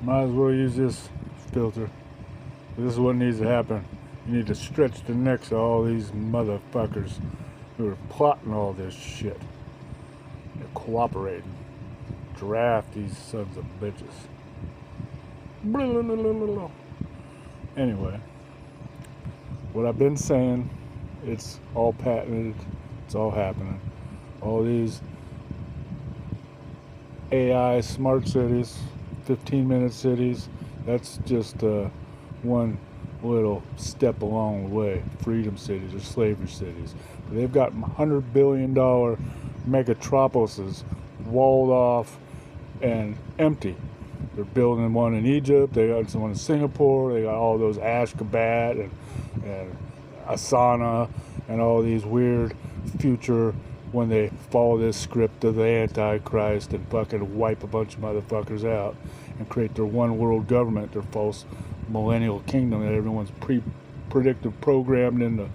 Might as well use this filter. This is what needs to happen. You need to stretch the necks of all these motherfuckers who are plotting all this shit. They're cooperating. Draft these sons of bitches. Anyway, what I've been saying, it's all patented. It's all happening. All these AI smart cities, 15-minute cities, that's just one little step along the way. Freedom cities or slavery cities. But they've got $100 billion megatropolises walled off and empty. They're building one in Egypt, they got one in Singapore, they got all those Ashgabat and Asana and all these weird future, when they follow this script of the Antichrist and fucking wipe a bunch of motherfuckers out and create their one world government, their false millennial kingdom that everyone's predictive programmed into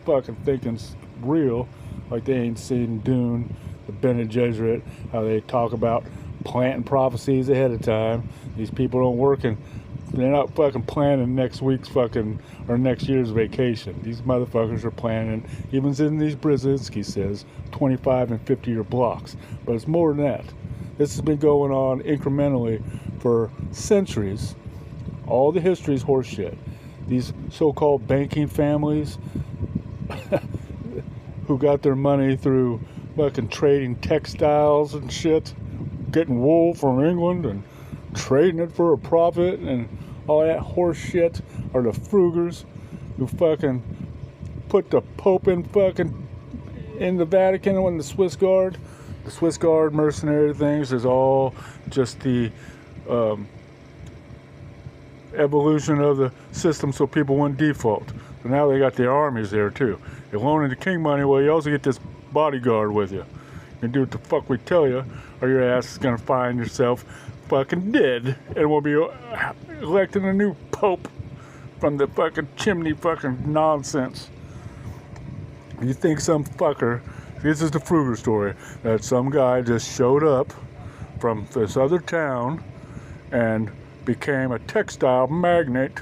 fucking thinking's real, like they ain't seen Dune, the Bene Gesserit, how they talk about planting prophecies ahead of time. These people don't work and they're not fucking planning next week's fucking or next year's vacation. These motherfuckers are planning, even Zydney Brzezinski says, 25 and 50-year blocks. But it's more than that. This has been going on incrementally for centuries. All the history is horseshit. These so-called banking families who got their money through fucking trading textiles and shit, getting wool from England and trading it for a profit and all that horse shit, are the Frugers who fucking put the Pope in the Vatican and the Swiss Guard. The Swiss Guard mercenary things is all just the evolution of the system so people wouldn't default. So now they got the armies there too. You're loaning the king money, well, you also get this bodyguard with you. You can do what the fuck we tell you, or your ass is gonna find yourself fucking dead, and we'll be electing a new pope from the fucking chimney fucking nonsense. You think some fucker, this is the Fruger story, that some guy just showed up from this other town and became a textile magnate,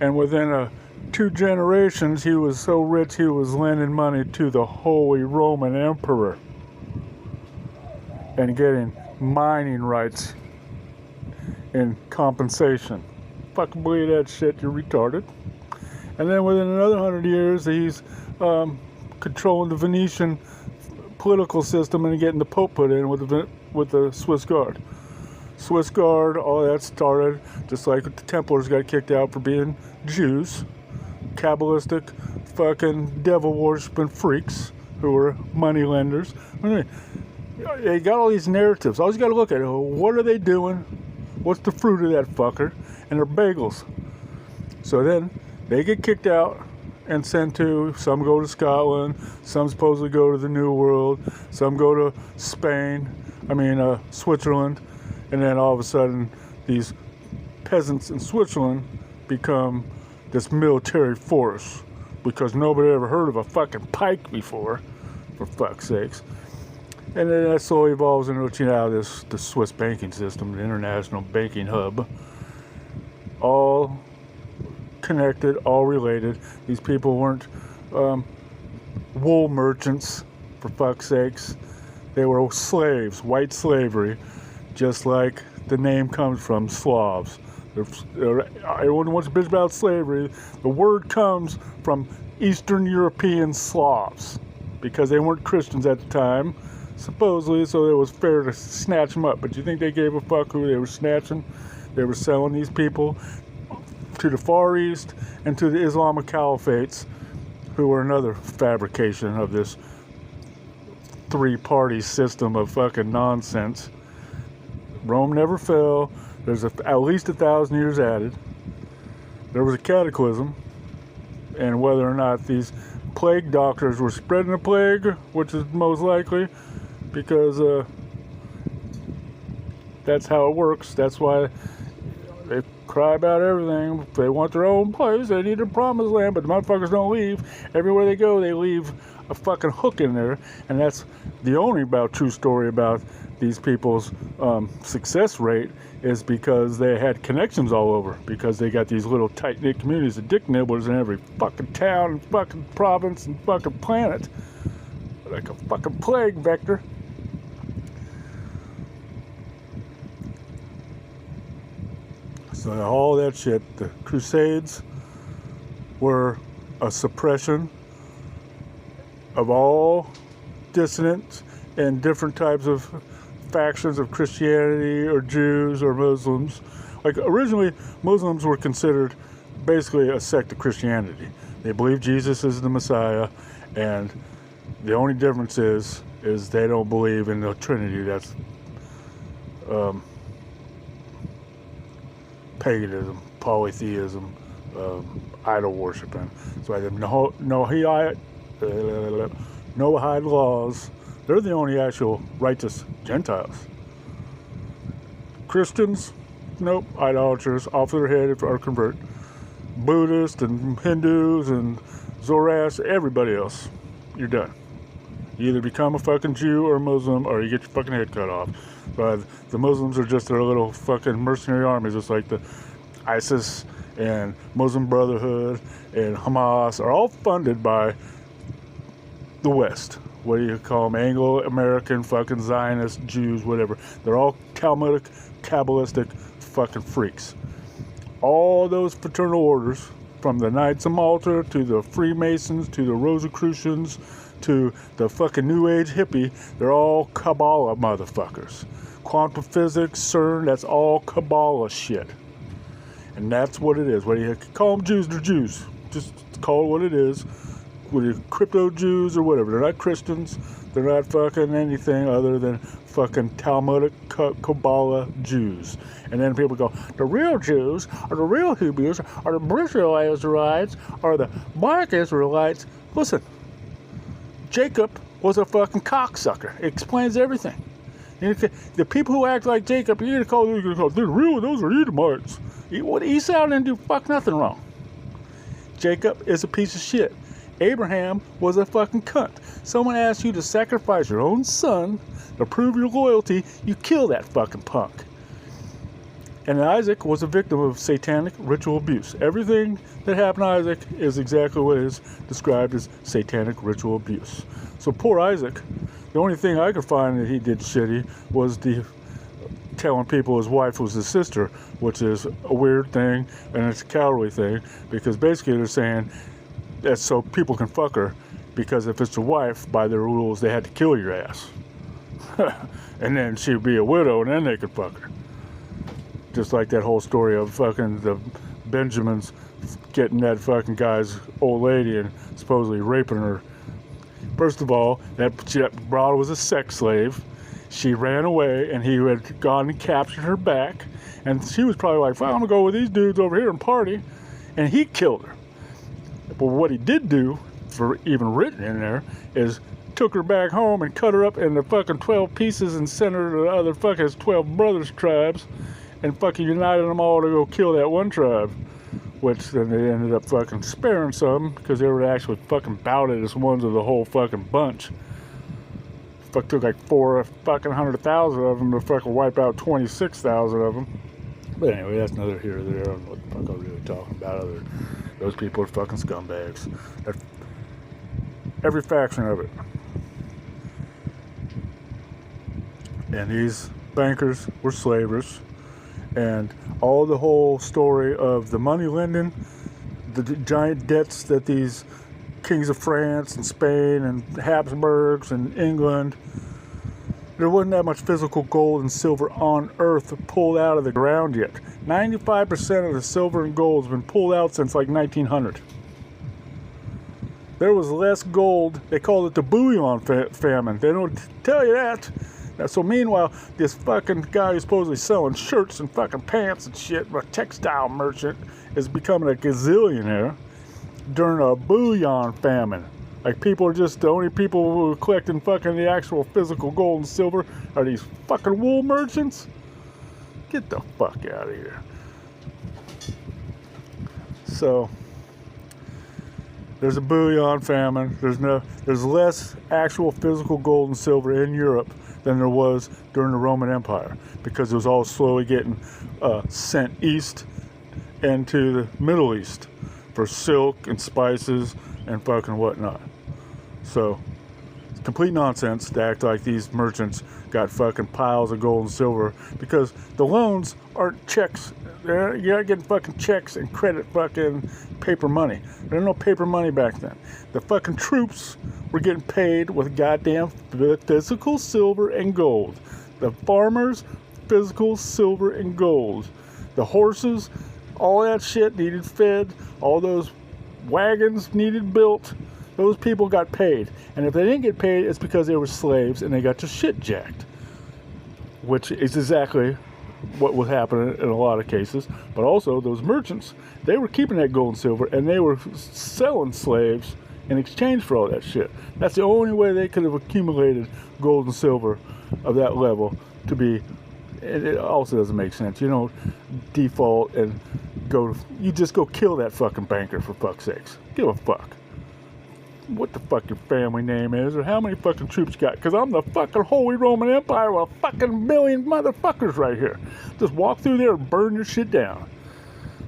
and within 2 generations he was so rich he was lending money to the Holy Roman Emperor and getting mining rights in compensation. Fucking believe that shit, you're retarded. And then within another 100 years, he's controlling the Venetian political system and getting the Pope put in with the Swiss Guard. Swiss Guard, all that started just like the Templars got kicked out for being Jews, Kabbalistic, fucking devil-worshipping freaks who were money lenders. They got all these narratives. Always got to look at it. What are they doing? What's the fruit of that fucker? And they're bagels. So then they get kicked out and sent to, some go to Scotland, some supposedly go to the New World, some go to Switzerland, and then all of a sudden these peasants in Switzerland become this military force because nobody ever heard of a fucking pike before, for fuck's sakes. And then that slowly evolves into the Swiss banking system, the international banking hub. All connected, all related. These people weren't wool merchants, for fuck's sakes. They were slaves, white slavery, just like the name comes from, Slavs. Everyone wants to bitch about slavery. The word comes from Eastern European Slavs because they weren't Christians at the time, supposedly, so it was fair to snatch them up. But you think they gave a fuck who they were snatching? They were selling these people to the Far East and to the Islamic Caliphates, who were another fabrication of this 3-party system of fucking nonsense. Rome never fell. There's at least 1,000 years added. There was a cataclysm, and whether or not these plague doctors were spreading the plague, which is most likely, because that's how it works. That's why they cry about everything. If they want their own place, they need a promised land, but the motherfuckers don't leave. Everywhere they go, they leave a fucking hook in there, and that's the only true story about these people's success rate is because they had connections all over, because they got these little tight-knit communities of dick nibblers in every fucking town and fucking province and fucking planet, like a fucking plague vector. So all that shit, the Crusades were a suppression of all dissonance and different types of factions of Christianity or Jews or Muslims. Like originally, Muslims were considered basically a sect of Christianity. They believe Jesus is the Messiah, and the only difference is they don't believe in the Trinity. That's paganism, polytheism, idol worshiping. So I have Noahide laws. They're the only actual righteous Gentiles. Christians, nope, idolaters, off their head or convert. Buddhists and Hindus and Zoroaster, everybody else, you're done. You either become a fucking Jew or a Muslim, or you get your fucking head cut off. But the Muslims are just their little fucking mercenary armies, just like the ISIS and Muslim Brotherhood and Hamas are all funded by the West. What do you call them? Anglo-American fucking Zionist Jews, whatever. They're all Talmudic, Kabbalistic fucking freaks. All those fraternal orders, from the Knights of Malta to the Freemasons to the Rosicrucians to the fucking New Age hippie, they're all Kabbalah motherfuckers. Quantum physics, CERN, that's all Kabbalah shit. And that's what it is. Whether you call them Jews, they're Jews. Just call it what it is. Whether you're crypto Jews or whatever. They're not Christians. They're not fucking anything other than fucking Talmudic Kabbalah Jews. And then people go, the real Jews, or the real Hebrews, or the British Israelites, or the black Israelites. Listen, Jacob was a fucking cocksucker. It explains everything. The people who act like Jacob, you're going to call, they're real, those are Edomites. Esau didn't do fuck nothing wrong. Jacob is a piece of shit. Abraham was a fucking cunt. Someone asks you to sacrifice your own son to prove your loyalty, you kill that fucking punk. And Isaac was a victim of satanic ritual abuse. Everything that happened to Isaac is exactly what is described as satanic ritual abuse. So poor Isaac, the only thing I could find that he did shitty was the telling people his wife was his sister, which is a weird thing and it's a cowardly thing, because basically they're saying that's so people can fuck her, because if it's your wife, by their rules, they had to kill your ass. And then she'd be a widow and then they could fuck her. Just like that whole story of fucking the Benjamins getting that fucking guy's old lady and supposedly raping her. First of all, that broad was a sex slave. She ran away and he had gone and captured her back. And she was probably like, well, I'm going to go with these dudes over here and party. And he killed her. But what he did do, for even written in there, is took her back home and cut her up into fucking 12 pieces and sent her to the other fucking 12 brothers tribes and fucking united them all to go kill that one tribe. Which then they ended up fucking sparing some because they were actually fucking bouted as ones of the whole fucking bunch. Took like 400,000 of them to fucking wipe out 26,000 of them. But anyway, that's neither here or there. I don't know what the fuck I'm really talking about. Those people are fucking scumbags. Every faction of it. And these bankers were slavers. And all the whole story of the money lending, the giant debts that these kings of France and Spain and Habsburgs and England, there wasn't that much physical gold and silver on earth pulled out of the ground yet. 95% of the silver and gold has been pulled out since like 1900. There was less gold. They called it the bullion famine. They don't tell you that. So meanwhile, this fucking guy who's supposedly selling shirts and fucking pants and shit, a textile merchant, is becoming a gazillionaire during a bullion famine. Like, people are just, the only people who are collecting fucking the actual physical gold and silver are these fucking wool merchants. Get the fuck out of here. So, there's a bullion famine. There's less actual physical gold and silver in Europe than there was during the Roman Empire, because it was all slowly getting sent east and to the Middle East for silk and spices and fucking whatnot. So it's complete nonsense to act like these merchants got fucking piles of gold and silver, because the loans aren't checks. You're not getting fucking checks and credit fucking paper money. There was no paper money back then. The fucking troops were getting paid with goddamn physical silver and gold. The farmers, physical silver and gold. The horses, all that shit needed fed. All those wagons needed built. Those people got paid. And if they didn't get paid, it's because they were slaves and they got their shit jacked. Which is exactly what was happening in a lot of cases. But also, those merchants, they were keeping that gold and silver, and they were selling slaves in exchange for all that shit. That's the only way they could have accumulated gold and silver of that level to be. It also doesn't make sense. You don't default and you just go kill that fucking banker, for fuck's sakes. Give a fuck what the fuck your family name is or how many fucking troops you got, because I'm the fucking Holy Roman Empire with a fucking million motherfuckers right here. Just walk through there and burn your shit down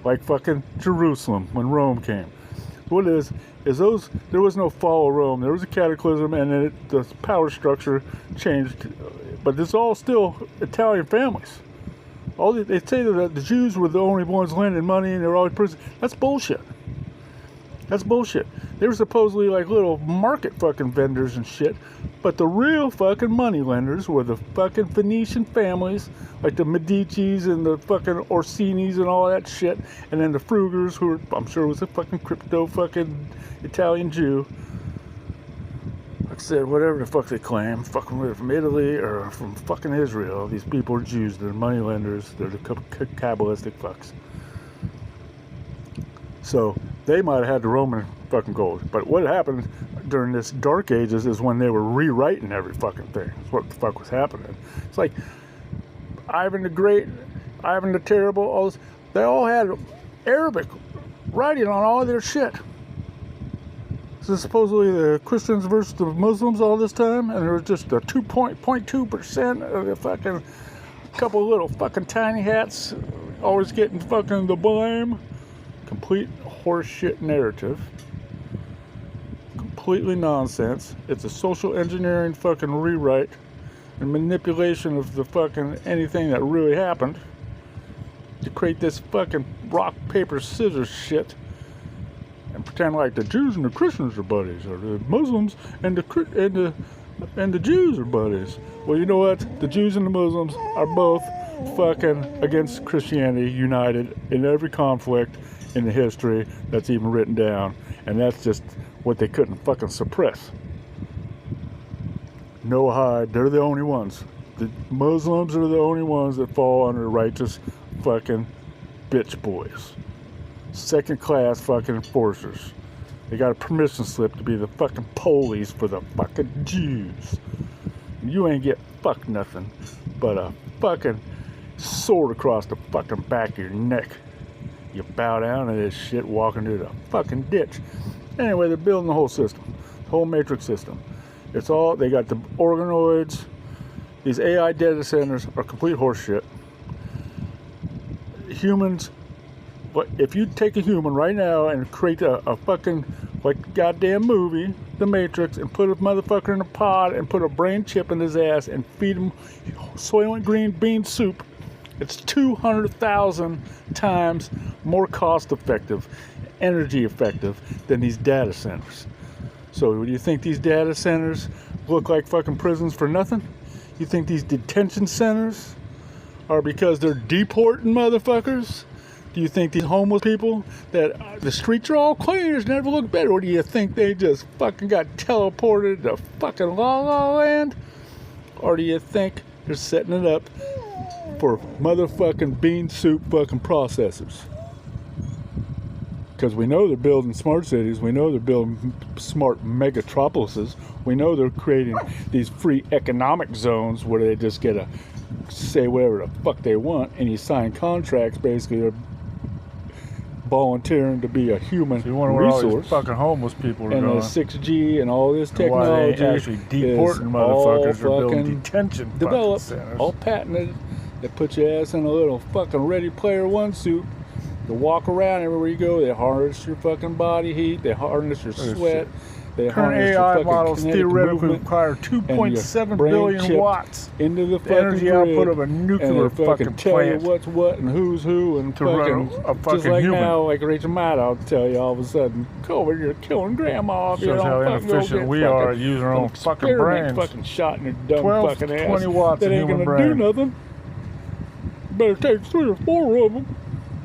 like fucking Jerusalem when Rome came. What it is there was no fall of Rome. There was a cataclysm, and then the power structure changed, but it's all still Italian families. They say that the Jews were the only ones lending money and they were always prison. That's bullshit. That's bullshit. They were supposedly like little market fucking vendors and shit, but the real fucking money lenders were the fucking Venetian families, like the Medicis and the fucking Orsinis and all that shit, and then the Frugers, who were, I'm sure was a fucking crypto fucking Italian Jew. Like I said, whatever the fuck they claim, fucking whether from Italy or from fucking Israel, these people are Jews. They're money lenders. They're the Kabbalistic fucks. So they might have had the Roman fucking gold. But what happened during this Dark Ages is when they were rewriting every fucking thing. That's what the fuck was happening. It's like Ivan the Great, Ivan the Terrible, all this, they all had Arabic writing on all their shit. This is supposedly the Christians versus the Muslims all this time, and there was just a 2.2% of the fucking couple little fucking tiny hats always getting fucking the blame. Complete horseshit narrative. Completely nonsense. It's a social engineering fucking rewrite and manipulation of the fucking anything that really happened to create this fucking rock, paper, scissors shit and pretend like the Jews and the Christians are buddies, or the Muslims and the Jews are buddies. Well, you know what? The Jews and the Muslims are both fucking against Christianity, united in every conflict in the history that's even written down, and that's just what they couldn't fucking suppress. No hide, they're the only ones. The Muslims are the only ones that fall under righteous fucking bitch boys. Second class fucking enforcers. They got a permission slip to be the fucking police for the fucking Jews. You ain't get fuck nothing but a fucking sword across the fucking back of your neck. You bow down to this shit, walking to the fucking ditch. Anyway, they're building the whole system, the whole matrix system. It's all, they got the organoids. These AI data centers are complete horseshit. Humans, but if you take a human right now and create a fucking, like, goddamn movie, The Matrix, and put a motherfucker in a pod and put a brain chip in his ass and feed him Soylent Green bean soup, it's 200,000 times more cost effective, energy effective than these data centers. So do you think these data centers look like fucking prisons for nothing? You think these detention centers are because they're deporting motherfuckers? Do you think these homeless people that the streets are all clean, it's never looked better? Or do you think they just fucking got teleported to fucking La La Land? Or do you think they're setting it up for motherfucking bean soup fucking processors? Because we know they're building smart cities. We know they're building smart megatropolises. We know they're creating these free economic zones where they just get to say whatever the fuck they want, and you sign contracts basically they're volunteering to be a human You wonder where all these resource. fucking homeless people are And going. 6G and all this And why they technology ain't actually deporting is all motherfuckers or building fucking detention fucking developed, centers. all patented. They put your ass in a little fucking Ready Player One suit. To walk around everywhere you go. They harness your fucking body heat. They harness your sweat. They Current harness your AI fucking models kinetic theoretically movement require 2.7 brain billion chipped watts. into the The fucking energy grid, output of a and nuclear they fucking tell plant. you what's what and who's who and To run fucking a fucking just like human. now, like Rachel Maddow will tell you all of a sudden, go over here killing grandma. If you Shows don't how fucking go inefficient get we fucking are at using our own an fucking experiment brains. fucking shot in your dumb 12 fucking to ass. 20 watts that of ain't human gonna brain. do nothing. Better take 3 or 4 of them.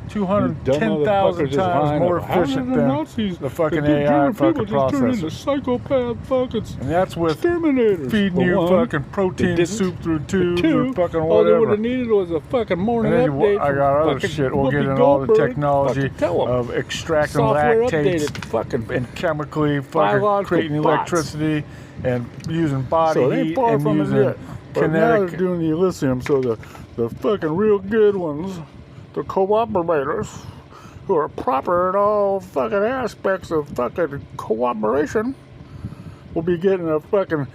210,000 times more efficient than Nazis, the fucking the AI German fucking people just turned into processors. psychopath fucking And that's with exterminators. feeding For you one, fucking they protein didn't. soup through tubes Two, or fucking all they would whatever. have needed was a fucking morning And then update. I got from other fucking shit. We'll get Whoopi into all the Goldberg. technology Fucking tell 'em. of extracting Software lactates updated fucking and chemically fucking biological creating bots. electricity and using body So it ain't heat far and from it using yet. But now they're kinetic. doing the Elysium, so the fucking real good ones, the cooperators, who are proper in all fucking aspects of fucking cooperation, will be getting a fucking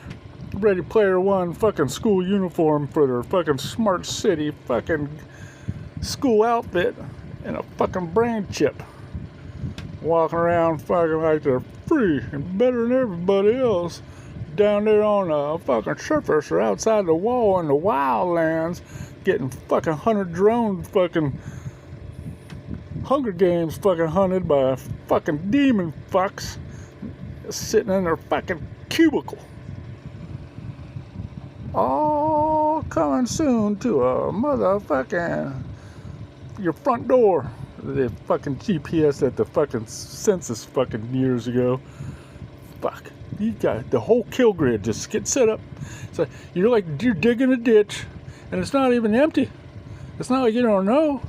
Ready Player One fucking school uniform for their fucking smart city fucking school outfit and a fucking brain chip. Walking around fucking like they're free and better than everybody else down there on the fucking surface or outside the wall in the wildlands getting fucking hunted drone fucking Hunger Games fucking hunted by fucking demon fucks sitting in their fucking cubicle. All coming soon to a motherfucking your front door. The fucking GPS at the fucking census fucking years ago. Fuck. You got the whole kill grid just get set up. It's like you're digging a ditch and it's not even empty. It's not like you don't know.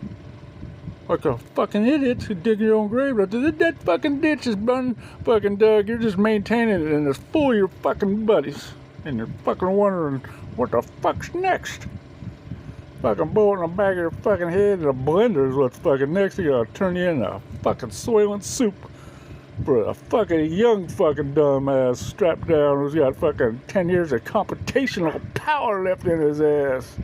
Like a fucking idiot who dig your own grave. But that fucking ditch is been fucking dug. You're just maintaining it and it's full of your fucking buddies. And you're fucking wondering what the fuck's next. Fucking bullet in the back of your fucking head and a blender is what's fucking next. You gotta turn you into fucking soylent soup for a fucking young fucking dumbass strapped down who's got fucking 10 years of computational power left in his ass.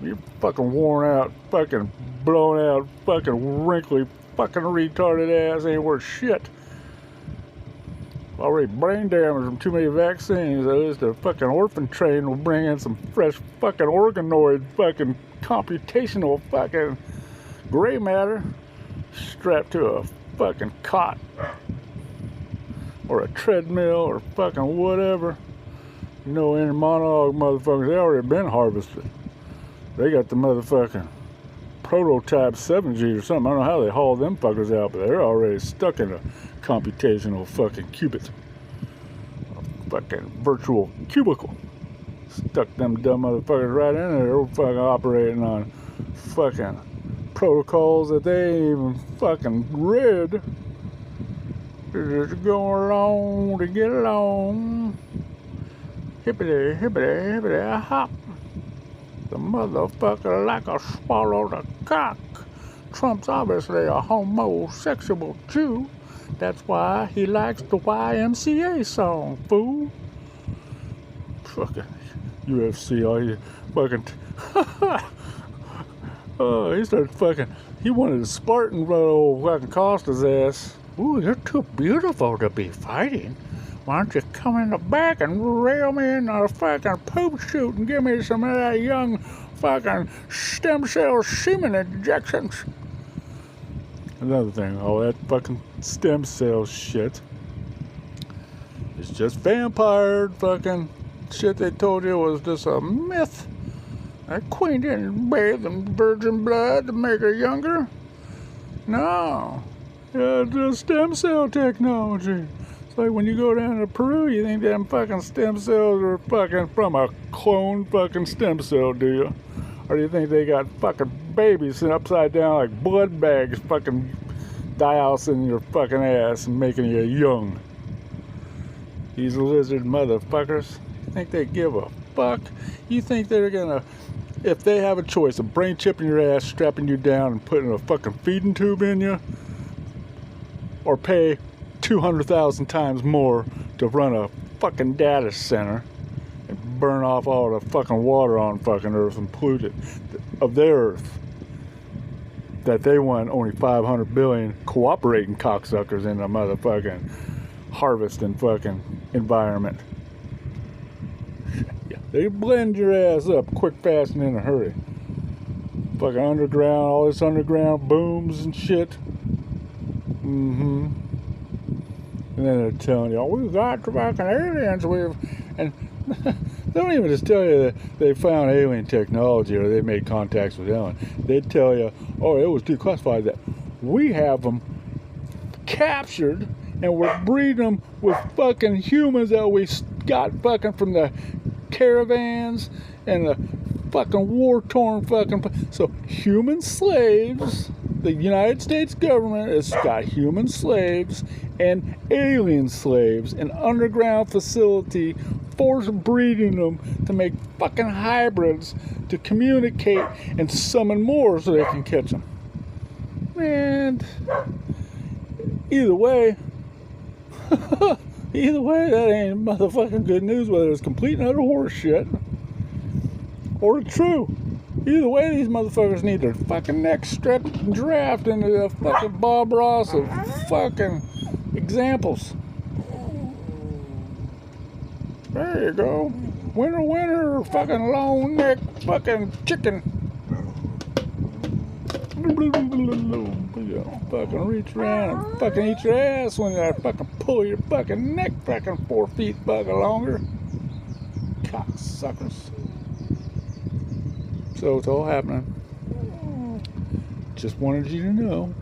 You're fucking worn out, fucking blown out, fucking wrinkly, fucking retarded ass ain't worth shit. Already brain damage from too many vaccines. At least the fucking orphan train will bring in some fresh fucking organoid, fucking computational fucking gray matter strapped to a fucking cot or a treadmill or fucking whatever. You know, in monologue motherfuckers, they already been harvested. They got the motherfucking prototype 7G or something. I don't know how they haul them fuckers out, but they're already stuck in a computational fucking qubit. A fucking virtual cubicle. Stuck them dumb motherfuckers right in there. They're fucking operating on fucking protocols that they ain't even fucking read. They're just going along to get along. Hippity, hippity, hippity, hop. The motherfucker like a swallowed a cock. Trump's obviously a homosexual Jew. That's why he likes the YMCA song, fool. Fucking UFC, all you fucking. Oh, he started fucking. He wanted a Spartan run old fucking Costa's ass. Ooh, you're too beautiful to be fighting. Why don't you come in the back and rail me in a fucking poop chute and give me some of that young fucking stem cell semen injections? Another thing, all that fucking stem cell shit is just vampire fucking shit they told you was just a myth. That queen didn't bathe in virgin blood to make her younger. No. Yeah, just stem cell technology. It's like when you go down to Peru, you think them fucking stem cells are fucking from a clone fucking stem cell, do you? Or do you think they got fucking babies sitting upside down like blood bags fucking dialysing your fucking ass and making you young? These lizard motherfuckers. You think they give a fuck? You think they're gonna, if they have a choice, a brain chip in your ass, strapping you down and putting a fucking feeding tube in you? or pay 200,000 times more to run a fucking data center and burn off all the fucking water on fucking Earth and pollute it of their Earth that they want only 500 billion cooperating cocksuckers in the motherfucking harvesting fucking environment. Yeah, they blend your ass up quick, fast, and in a hurry. Fucking underground, all this underground booms and shit. And then they're telling you, oh, we've got fucking aliens, and they don't even just tell you that they found alien technology or they made contacts with aliens. They tell you, oh, it was declassified, that we have them captured and we're breeding them with fucking humans that we got fucking from the caravans and the fucking war-torn fucking... So human slaves, the United States government has got human slaves and alien slaves in underground facility, force breeding them to make fucking hybrids to communicate and summon more so they can catch them. And either way, that ain't motherfucking good news, whether it's complete and utter horse shit or true. Either way, these motherfuckers need their fucking neck stripped and drafted into the fucking Bob Ross of fucking examples. There you go. Winner, winner, fucking long neck fucking chicken. Fucking reach around and fucking eat your ass when I fucking pull your fucking neck fucking 4 feet fucking longer. Cocksuckers. So it's all happening. Just wanted you to know.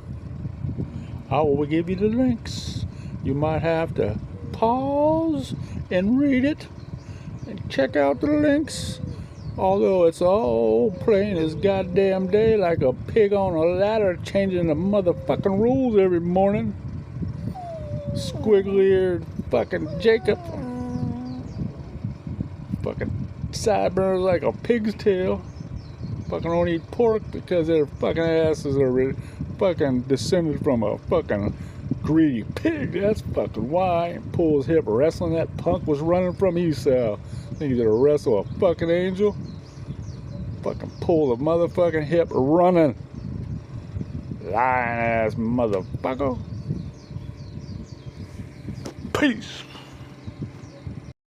I will give you the links. You might have to pause and read it and check out the links. Although it's all plain as goddamn day, like a pig on a ladder changing the motherfucking rules every morning. Squiggly-eared fucking Jacob. Fucking sideburns like a pig's tail. Fucking don't eat pork because their fucking asses are fucking descended from a fucking greedy pig. That's fucking why. And pull his hip wrestling. That punk was running from Esau. Think he's gonna wrestle a fucking angel? Fucking pull the motherfucking hip running. Lying ass motherfucker. Peace.